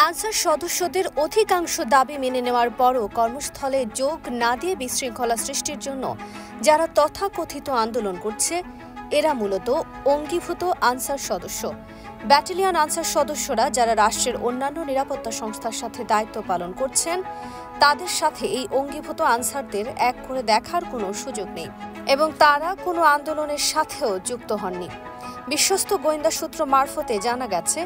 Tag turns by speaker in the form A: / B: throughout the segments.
A: Answer সদস্যদের অধিকাংশ দাবি মেনে নেওয়ার পরও কর্মস্থলে যোগ না দিয়ে বিশৃঙ্খলা সৃষ্টির জন্য যারা তথাকথিত আন্দোলন করছে এরা মূলত অঙ্গীভূত আনসার সদস্য। ব্যাটালিয়ন আনসার সদস্যরা যারা রাষ্ট্রের অন্যান্য নিরাপত্তা সংস্থার সাথে দায়িত্ব পালন করছেন তাদের সাথে এই অঙ্গীভূত আনসারদের এক করে দেখার কোনো সুযোগ নেই এবং তারা কোনো আন্দোলনের সাথেও যুক্ত হননি। বিশ্বস্ত গোয়েন্দা সূত্র মারফতে জানা গেছে,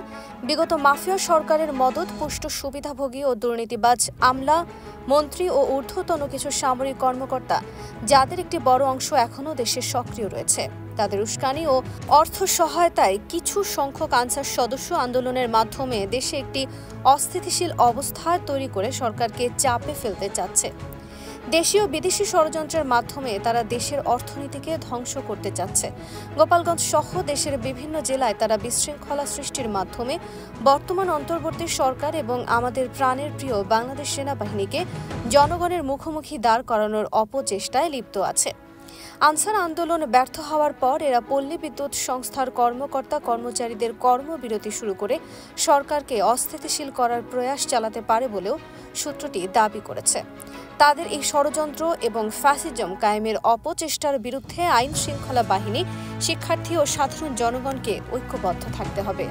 A: বিগত মাফিয়া সরকারের মদত পুষ্ট সুবিধাভোগী ও দুর্নীতিবাজ আমলা, মন্ত্রী ও ঊর্ধ্বতন কিছু সামরিক কর্মকর্তা যাদের একটি বড় অংশ এখনও দেশে সক্রিয় রয়েছে, তাদের উস্কানি ও অর্থ সহায়তায় কিছু সংখ্যক আনসার সদস্য আন্দোলনের মাধ্যমে দেশে একটি অস্থিতিশীল অবস্থা তৈরি করে সরকারকে চাপে ফেলতে চাচ্ছে। দেশীয় বিদেশি ষড়যন্ত্রের মাধ্যমে তারা দেশের অর্থনীতিকে ধ্বংস করতে চাচ্ছে। গোপালগঞ্জ সহ দেশের বিভিন্ন জেলায় তারা বিশৃঙ্খলা সৃষ্টির মাধ্যমে বর্তমান অন্তর্বর্তী সরকার এবং আমাদের প্রাণের প্রিয় বাংলাদেশ সেনাবাহিনীকে জনগণের মুখোমুখি দাঁড় করানোর অপচেষ্টায় লিপ্ত আছে। আনসার আন্দোলন ব্যর্থ হওয়ার পর এরা পল্লী বিদ্যুৎ সংস্থার কর্মকর্তা কর্মচারীদের কর্মবিরতি শুরু করে সরকারকে অস্থিতিশীল করার প্রয়াস চালাতে পারে বলেও সূত্রটি দাবি করেছে। তাদের এই ষড়যন্ত্র এবং ফ্যাসিজম কায়েমের অপচেষ্টার বিরুদ্ধে আইন শৃঙ্খলা বাহিনী, শিক্ষার্থী ও সাধারণ জনগণকে ঐক্যবদ্ধ থাকতে হবে।